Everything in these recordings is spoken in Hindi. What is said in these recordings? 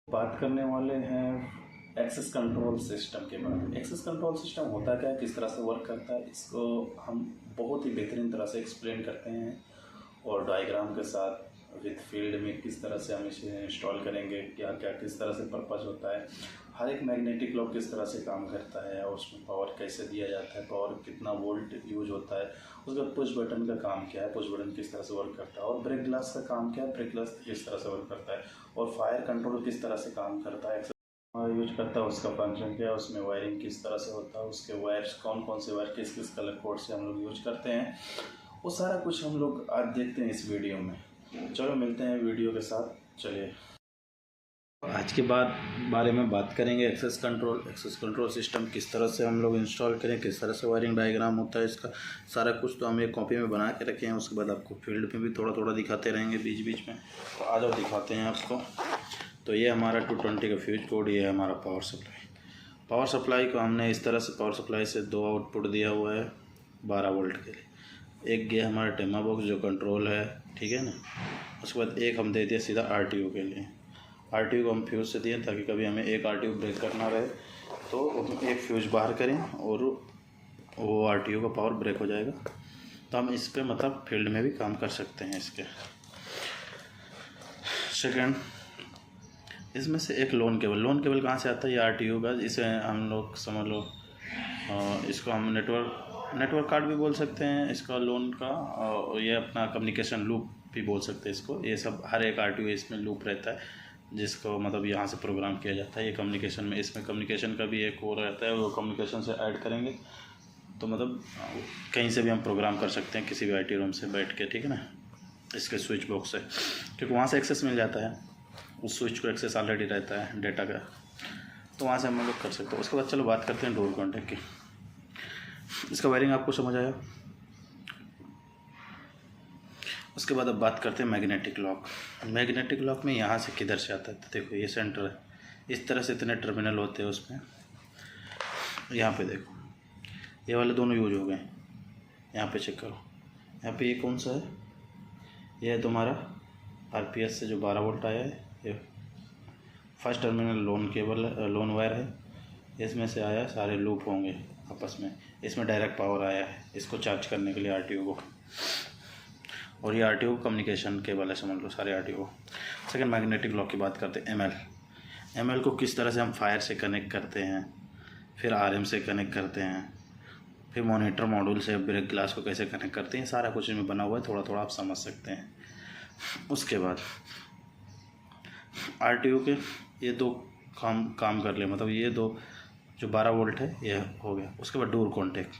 बात करने वाले हैं एक्सेस कंट्रोल सिस्टम के बारे में। एक्सेस कंट्रोल सिस्टम होता क्या है, किस तरह से वर्क करता है, इसको हम बहुत ही बेहतरीन तरह से एक्सप्लेन करते हैं और डायग्राम के साथ विद फील्ड में किस तरह से हम इसे इंस्टॉल करेंगे, क्या क्या किस तरह से पर्पस होता है, हर एक मैग्नेटिक लॉक किस तरह से काम करता है और उसमें पावर कैसे दिया जाता है, पावर कितना वोल्ट यूज होता है, उसके बाद पुश बटन का काम क्या है, पुश बटन किस तरह से वर्क करता है, और ब्रेक ग्लास का काम क्या है, ब्रेक ग्लास किस तरह से वर्क करता है, और फायर कंट्रोल किस तरह से काम करता है, यूज करता है, उसका फंक्शन क्या है, उसमें वायरिंग किस तरह से होता है, उसके वायर्स कौन कौन से वायर किस किस कलर कोड से हम लोग यूज करते हैं, वो सारा कुछ हम लोग आज देखते हैं इस वीडियो में। चलो मिलते हैं वीडियो के साथ। चलिए आज के बारे में बात करेंगे एक्सेस कंट्रोल सिस्टम किस तरह से हम लोग इंस्टॉल करें, किस तरह से वायरिंग डायग्राम होता है, इसका सारा कुछ तो हम एक कॉपी में बना के रखे हैं। उसके बाद आपको फील्ड में भी थोड़ा थोड़ा दिखाते रहेंगे बीच बीच में, तो आ जाओ दिखाते हैं आपको। तो ये हमारा 220 का फ्यूज कोड, ये है हमारा पावर सप्लाई को हमने इस तरह से पावर सप्लाई से 2 आउटपुट दिया हुआ है 12 वोल्ट के लिए। एक ये हमारा टेमा बॉक्स जो कंट्रोल है, ठीक है ना। उसके बाद एक हम दे दिए सीधा आरटीयू के लिए। आरटीयू को हम फ्यूज़ से दिए ताकि कभी हमें एक आरटीयू ब्रेक करना रहे तो एक फ्यूज़ बाहर करें और वो आरटीयू का पावर ब्रेक हो जाएगा, तो हम इस पर मतलब फील्ड में भी काम कर सकते हैं इसके। सेकेंड, इसमें से एक लोन केबल कहाँ से आता है, ये आरटीयू का। इसे हम लोग समझ लो, इसको हम नेटवर्क कार्ड भी बोल सकते हैं इसका, लोन का। और ये अपना कम्युनिकेशन लूप भी बोल सकते हैं इसको। ये सब हर एक आरटीयू इसमें लूप रहता है जिसको मतलब यहाँ से प्रोग्राम किया जाता है। ये कम्युनिकेशन में, इसमें कम्युनिकेशन का भी एक और रहता है, वो कम्युनिकेशन से ऐड करेंगे तो मतलब कहीं से भी हम प्रोग्राम कर सकते हैं, किसी भी आईटी रूम से बैठ के, ठीक है ना, इसके स्विच बॉक्स से, क्योंकि वहाँ से एक्सेस मिल जाता है। उस स्विच को एक्सेस ऑलरेडी रहता है डेटा का, तो वहाँ से हम लोग कर सकते हैं। उसके बाद चलो बात करते हैं डोर कॉन्टैक्ट की। इसका वायरिंग आपको समझ आया। उसके बाद अब बात करते हैं मैग्नेटिक लॉक में यहाँ से किधर से आता है, तो देखो ये सेंटर है, इस तरह से इतने टर्मिनल होते हैं उसमें। यहाँ पे देखो ये वाले दोनों यूज हो गए, यहाँ पे चेक करो, यहाँ पे ये कौन सा है, ये है तुम्हारा आरपीएस से जो 12 वोल्ट आया है। ये फर्स्ट टर्मिनल लोन वायर है, इसमें से आया, सारे लूप होंगे आपस में, इसमें डायरेक्ट पावर आया है इसको चार्ज करने के लिए आरटीयू को। और ये आरटीयू कम्युनिकेशन केबल है, समझ लो सारे आरटीयू। सेकंड, मैग्नेटिक लॉक की बात करते हैं। एमएल को किस तरह से हम फायर से कनेक्ट करते हैं, फिर आरएम से कनेक्ट करते हैं, फिर मॉनिटर मॉड्यूल से ब्रेक ग्लास को कैसे कनेक्ट करते हैं, सारा कुछ इसमें बना हुआ है, थोड़ा थोड़ा आप समझ सकते हैं। उसके बाद आरटीयू के ये दो काम कर ले, मतलब ये दो जो 12 वोल्ट है ये हो गया। उसके बाद डोर कॉन्टैक्ट,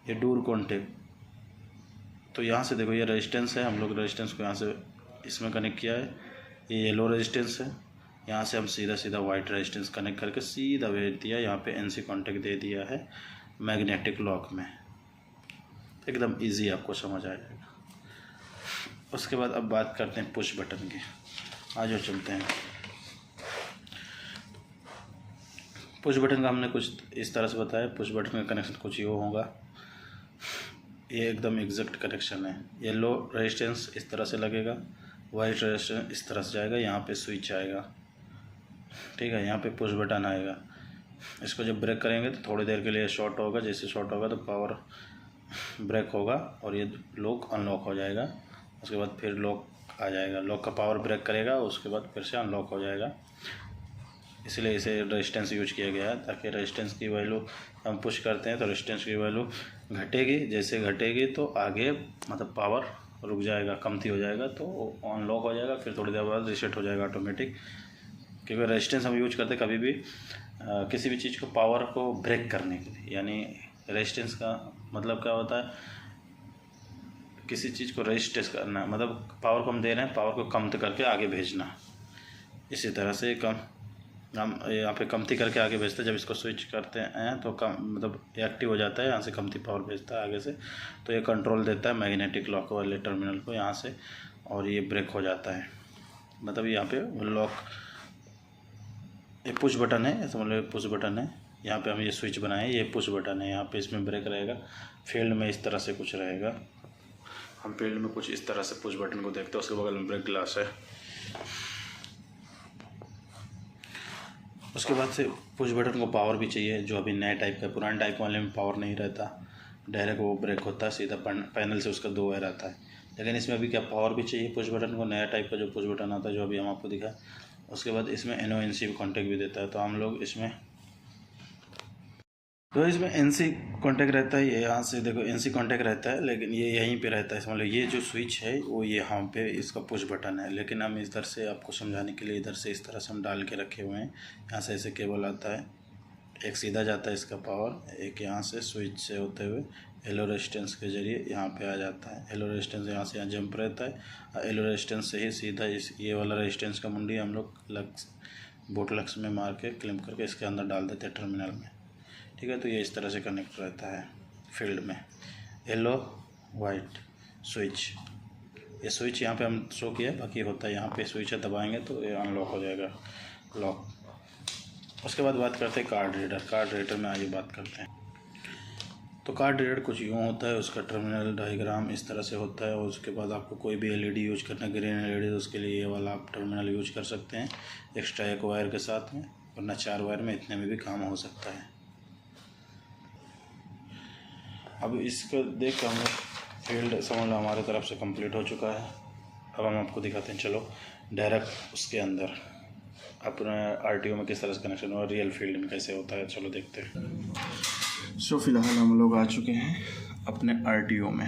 ये डोर कॉन्टैक्ट, तो यहाँ से देखो ये रेजिस्टेंस है, हम लोग रेजिस्टेंस को यहाँ से इसमें कनेक्ट किया है, ये येलो रेजिस्टेंस है, यहाँ से हम सीधा वाइट रेजिस्टेंस कनेक्ट करके सीधा भेज दिया, यहाँ पे एनसी कॉन्टैक्ट दे दिया है मैग्नेटिक लॉक में। एकदम इजी आपको समझ आ जाएगा। उसके बाद अब बात करते हैं पुश बटन की। आज चलते हैं पुश बटन का, हमने कुछ इस तरह से बताया। पुश बटन का कनेक्शन कुछ ये होगा, ये एकदम एग्जैक्ट कनेक्शन है। येलो रेजिस्टेंस इस तरह से लगेगा, वाइट रेजिस्टेंस इस तरह से जाएगा, यहाँ पे स्विच आएगा, ठीक है, यहाँ पे पुश बटन आएगा। इसको जब ब्रेक करेंगे तो थोड़ी देर के लिए शॉर्ट होगा, जैसे शॉर्ट होगा तो पावर ब्रेक होगा और ये लॉक अनलॉक हो जाएगा। उसके बाद फिर लॉक आ जाएगा, लॉक का पावर ब्रेक करेगा, उसके बाद फिर से अनलॉक हो जाएगा। इसलिए इसे रेजिस्टेंस यूज किया गया है, ताकि रेजिस्टेंस की वैल्यू हम पुश करते हैं तो रेजिस्टेंस की वैल्यू घटेगी, जैसे घटेगी तो आगे मतलब पावर रुक जाएगा, कमती हो जाएगा, तो अनलॉक हो जाएगा, फिर थोड़ी देर बाद रीसेट हो जाएगा ऑटोमेटिक। क्योंकि रेजिस्टेंस हम यूज करते कभी भी किसी भी चीज़ को पावर को ब्रेक करने के लिए, यानी रेजिस्टेंस का मतलब क्या होता है, किसी चीज़ को रेजिस्टेंस करना, मतलब पावर को हम दे रहे हैं, पावर को कम करके आगे भेजना। इसी तरह से हम यहाँ पे कमती करके आगे भेजते हैं। जब इसको स्विच करते हैं तो कम मतलब एक्टिव हो जाता है, यहाँ से कमती पावर भेजता है आगे से, तो ये कंट्रोल देता है मैग्नेटिक लॉक वाले टर्मिनल को यहाँ से, और ये ब्रेक हो जाता है। मतलब यहाँ पे लॉक, ये पुश बटन है, समझ लो पुश बटन है, यहाँ पे हम ये स्विच बनाए, ये पुश बटन है, यहाँ पे इसमें ब्रेक रहेगा। फील्ड में इस तरह से कुछ रहेगा, हम फील्ड में कुछ इस तरह से पुश बटन को देखते हैं। उसके बगल में ब्रेक ग्लास है। उसके बाद से पुश बटन को पावर भी चाहिए, जो अभी नए टाइप का, पुराने टाइप वाले में पावर नहीं रहता, डायरेक्ट वो ब्रेक होता है, सीधा पैनल से उसका 2 वायर आता है। लेकिन इसमें अभी क्या पावर भी चाहिए पुश बटन को, नया टाइप का जो पुश बटन आता है, जो अभी हम आपको दिखा। उसके बाद इसमें NONC कॉन्टैक्ट भी देता है, तो हम लोग इसमें NC कॉन्टैक्ट रहता है। ये यहाँ से देखो NC कॉन्टैक्ट रहता है, लेकिन ये यहीं पे रहता है। समझ लो ये जो स्विच है वो ये यहाँ पे इसका पुश बटन है, लेकिन हम इधर से आपको समझाने के लिए इधर से इस तरह से हम डाल के रखे हुए हैं। यहाँ से ऐसे केबल आता है, एक सीधा जाता है इसका पावर, एक यहाँ से स्विच से होते हुए एलो रेजिस्टेंस के जरिए यहाँ पे आ जाता है। एलो रेजिस्टेंस यहाँ से यहाँ जंप रहता है, एलो रेजिस्टेंस से ही सीधा इस ये वाला रेजिस्टेंस का मुंडी हम लोग बोट लक्स में मार के क्लिप करके इसके अंदर डाल देते हैं टर्मिनल में। ठीक है, तो ये इस तरह से कनेक्ट रहता है फील्ड में। येलो वाइट स्विच, ये स्विच यहाँ पे हम शो किया, बाकी होता है यहाँ पे स्विच है, दबाएंगे तो ये अनलॉक हो जाएगा लॉक। उसके बाद बात करते हैं कार्ड रीडर। कार्ड रीडर में आइए बात करते हैं। तो कार्ड रीडर कुछ यूँ होता है, उसका टर्मिनल डायग्राम इस तरह से होता है। और उसके बाद आपको कोई भी LED यूज करना है, ग्रीन LED, तो उसके लिए ये वाला आप टर्मिनल यूज कर सकते हैं एक्स्ट्रा 1 वायर के साथ में, वरना 4 वायर में इतने में भी काम हो सकता है। अब इसको देख कर हम लोग फील्ड समझ लो हमारे तरफ से कंप्लीट हो चुका है। अब हम आपको दिखाते हैं, चलो डायरेक्ट उसके अंदर अपने RTO में किस तरह से कनेक्शन और रियल फील्ड में कैसे होता है, चलो देखते हैं। सो फिलहाल हम लोग आ चुके हैं अपने RTO में।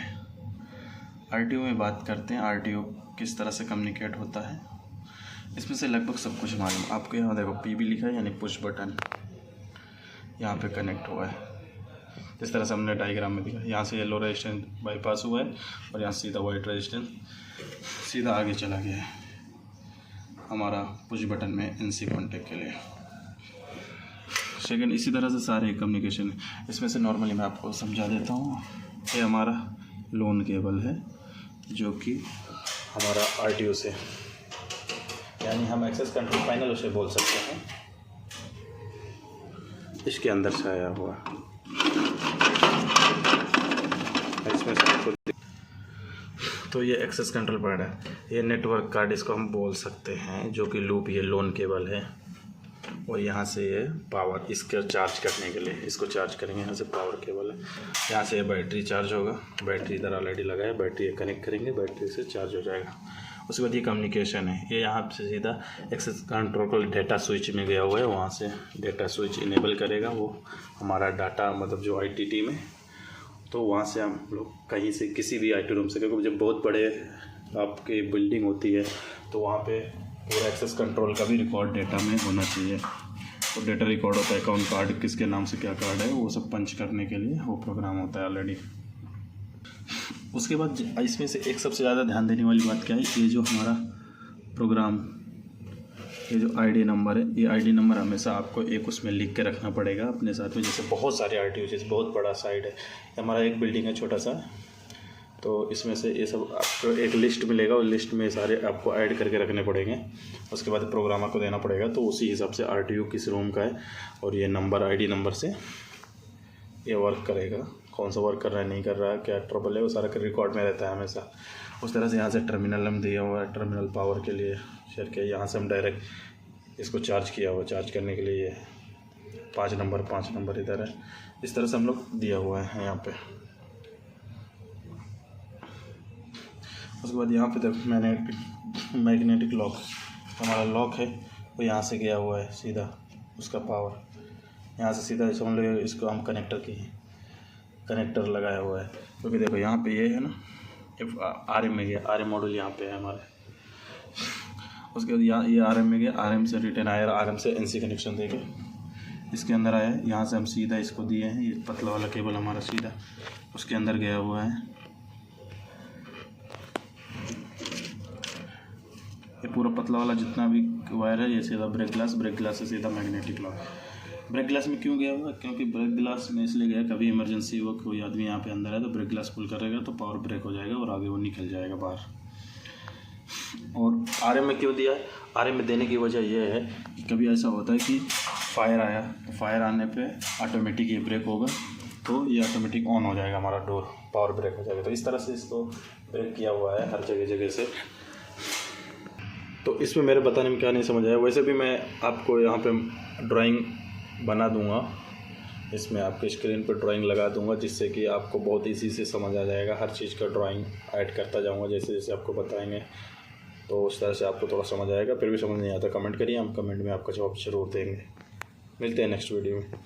RTO में बात करते हैं, RTO किस तरह से कम्युनिकेट होता है। इसमें से लगभग सब कुछ मालूम आपको। यहाँ देखो PB लिखा है, यानी पुश बटन यहाँ पे कनेक्ट हुआ है। इस तरह से हमने डायग्राम में दिखा, यहाँ से येलो रेजिस्टेंस बाईपास हुआ है और यहाँ सीधा वाइट रेजिस्टेंस सीधा आगे चला गया है हमारा पुश बटन में NC कॉन्टैक्ट के लिए। सेकेंड, इसी तरह से सारे कम्युनिकेशन है। इसमें से नॉर्मली मैं आपको समझा देता हूँ। ये हमारा लोन केबल है, जो कि हमारा RTO से, यानी हम एक्सेस कंट्रोल पैनल उसे बोल सकते हैं, इसके अंदर से आया हुआ। इसमें से तो ये एक्सेस कंट्रोल पैड है, ये नेटवर्क कार्ड इसको हम बोल सकते हैं, जो कि लूप ये लोन केबल है। और यहाँ से ये पावर, इसके चार्ज करने के लिए इसको चार्ज करेंगे, यहाँ से पावर केबल है। यहाँ से ये बैटरी चार्ज होगा, बैटरी इधर ऑलरेडी लगा है, बैटरी कनेक्ट करेंगे, बैटरी से चार्ज हो जाएगा। उसके बाद ये कम्युनिकेशन है, ये यहाँ से सीधा एक्सेस कंट्रोल डेटा स्विच में गया हुआ है, वहाँ से डेटा स्विच इनेबल करेगा वो हमारा डाटा, मतलब जो ITT में। तो वहाँ से हम लोग कहीं से किसी भी IT रूम से, क्योंकि जब बहुत बड़े आपकी बिल्डिंग होती है तो वहाँ पे पूरा एक्सेस कंट्रोल का भी रिकॉर्ड डेटा में होना चाहिए। तो डेटा रिकॉर्ड होता है, कौन कार्ड किसके नाम से क्या कार्ड है, वो सब पंच करने के लिए वो प्रोग्राम होता है ऑलरेडी। उसके बाद इसमें से एक सबसे ज़्यादा ध्यान देने वाली बात क्या है, ये जो हमारा प्रोग्राम, ये जो ID नंबर है, ये ID नंबर हमेशा आपको एक उसमें लिख के रखना पड़ेगा अपने साथ में। जैसे बहुत सारे RTO, जैसे बहुत बड़ा साइट है, हमारा एक बिल्डिंग है छोटा सा, तो इसमें से ये सब आपको एक लिस्ट मिलेगा, और लिस्ट में सारे आपको ऐड करके रखने पड़ेंगे। उसके बाद प्रोग्रामर को देना पड़ेगा, तो उसी हिसाब से RTO किस रूम का है और ये नंबर ID नंबर से ये वर्क करेगा, कौन सा वर्क कर रहा है, नहीं कर रहा है, क्या ट्रबल है, वो सारा रिकॉर्ड में रहता है हमेशा। उस तरह से यहाँ से टर्मिनल हम दिया हुआ है, टर्मिनल पावर के लिए शेयर किया। यहाँ से हम डायरेक्ट इसको चार्ज किया हुआ, चार्ज करने के लिए 5 नंबर इधर है। इस तरह से हम लोग दिया हुआ है यहाँ पे। उसके बाद यहाँ पे देखो मैग्नेटिक लॉक, हमारा लॉक है वो यहाँ से गया हुआ है सीधा, उसका पावर यहाँ से सीधा समझ लो, इसको हम कनेक्टर लगाया हुआ है। क्योंकि देखो यहाँ पे ये है ना, RM में गया, RM मॉड्यूल यहाँ पे है हमारे। उसके बाद यहाँ ये RM में गया, RM से रिटर्न आया, RM से NC कनेक्शन देके इसके अंदर आया है। यहाँ से हम सीधा इसको दिए हैं, ये पतला वाला केबल हमारा सीधा उसके अंदर गया हुआ है। ये पूरा पतला वाला जितना भी वायर है, ये सीधा ब्रेक ग्लास से सीधा मैग्नेटिक लॉक। ब्रेक ग्लास में क्यों गया हुआ, क्योंकि ब्रेक ग्लास में इसलिए गया, कभी इमरजेंसी हो, कोई आदमी यहाँ पे अंदर है तो ब्रेक ग्लास पुल करेगा तो पावर ब्रेक हो जाएगा और आगे वो निकल जाएगा बाहर। और RM में क्यों दिया है, RM में देने की वजह यह है कि कभी ऐसा होता है कि फायर आया, तो फायर आने पे ऑटोमेटिक ये ब्रेक होगा, तो ये ऑटोमेटिक ऑन हो जाएगा, हमारा डोर पावर ब्रेक हो जाएगा। तो इस तरह से इसको ब्रेक किया हुआ है हर जगह से। तो इसमें मेरे बताने में क्या नहीं समझ आया। वैसे भी मैं आपको यहाँ पे ड्राइंग बना दूँगा, इसमें आपके स्क्रीन पर ड्राइंग लगा दूँगा, जिससे कि आपको बहुत इजी से समझ आ जाएगा। हर चीज़ का ड्राइंग ऐड करता जाऊँगा जैसे जैसे आपको बताएंगे, तो उस तरह से आपको थोड़ा समझ आएगा। फिर भी समझ नहीं आता कमेंट करिए, हम कमेंट में आपका जवाब ज़रूर देंगे। मिलते हैं नेक्स्ट वीडियो में।